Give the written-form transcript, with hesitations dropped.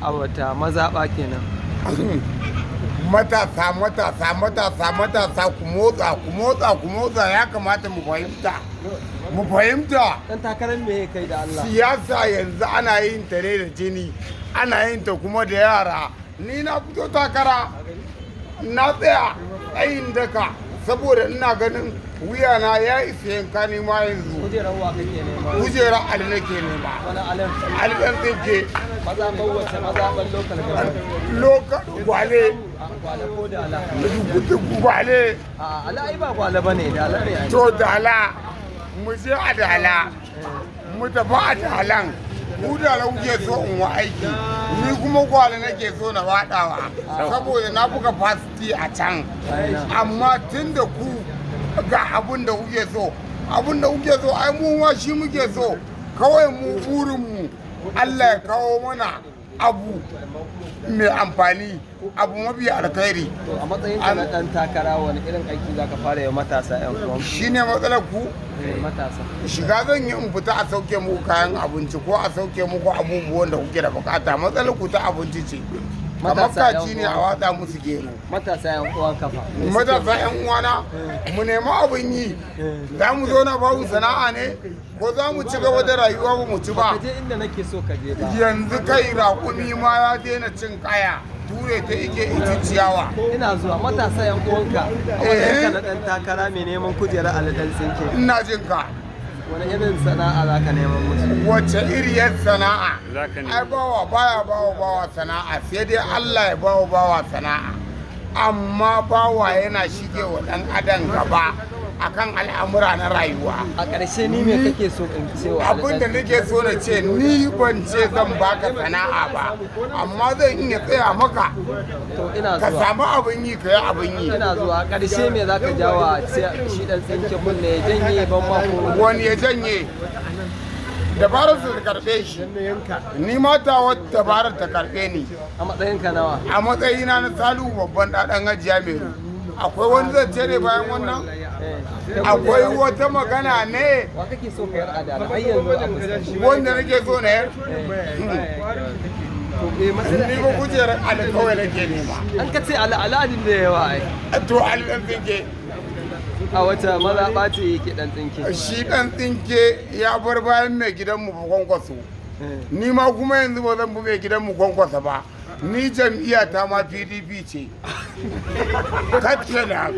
a wata mazaɓa kenan. Matasa ku motsa ya kamata mu fahimta. Dan takarar me kai da Allah? Siyasa yanzu ana yin ta ne da jini, ana yin ta kuma da yara. Ni na fito takara, na tsaya tsayin daka saboda ina ganin wuyana ya isa yanka nema yanzu. Kujerar wa kake nema? Kujerar Ali nake nema. Wani alam? Ali ɗan tsinke. Mazaɓar wacce mazaɓar lokal gaba? Gwale. Gwale ko da ala? Gwale. A ala ai ba gwale bane, da ala ne ai. To dala, mu je a dala, mu tafi a dalan. Ku dala kuke so in wa aiki, ni kuma gwale nake so na waɗawa, saboda na buga fasiti a can. Amma tun da ku ga abin da kuke so, ai mu ma shi muke so. Kawai mu burinmu Allah ya kawo mana abu mai amfani, abu mafi alkhairi. To a matsayin ka na dan takara wani irin aiki zaka fara yi matasa yan uwan? Shine matsalar ku? Matasa. Shiga zan yi in fita a sauke muku kayan abinci ko a sauke muku abubuwan da kuke da bukata. Matsalar ku ta abinci ce. Kamar kaji ne a watsa musu gero. Matasa yan uwan kafa. Matasa yan uwana mu nemi abin yi. Za mu zo na babu sana'a ne ko za mu ci gaba da rayuwa ba mu ci ba. Ka je inda nake so ka je ba. Yanzu kai raƙumi ma ya daina cin kaya. Ture ta ike ita ciyawa. Ina zuwa matasa yan uwanka. A matsayin ka na dan takara mai neman kujerar aladan tsinke. Ina jin ka. Wani irin sana'a za ka neman musu? Wace iriyar sana'a? Ai bawa baya bawa sana'a, sai dai Allah ya bawa sana'a. Amma bawa yana shige wa ɗan adam gaba akan al'amura na rayuwa. A ƙarshe ni me kake so in ce wa abin da nake so na ce, ni ban ce zan baka sana'a ba, amma zan iya tsaya maka ka samu abin yi, ka yi abin yi. Ina zuwa. A ƙarshe me za ka jawa shi ɗan tsinke kunne ya janye ban mako? Wani ya janye dabarar su ta karɓe shi, ni mata wata dabarar ta karɓe ni. A matsayin ka nawa? A matsayina na Salihu babban ɗaɗan Hajiya Meru. Akwai wani zance ne bayan wannan? Akwai wata magana ne? Wa kake so ka yar adala har yanzu a musulunci? Wanda nake so na yar? Ni ba kujerar Ali kawai nake nema. An ka ce al'adun da yawa ai. To Ali ɗan tsinke. A wata mazaɓa ce yake ɗan tsinke? Shi ɗan tsinke ya bar bayan mai gidanmu ba kwankwaso. Ni ma kuma yanzu ba zan bi mai gidanmu kwankwasa ba. Ni jam'iyya ta ma PDP ce. Kacce na.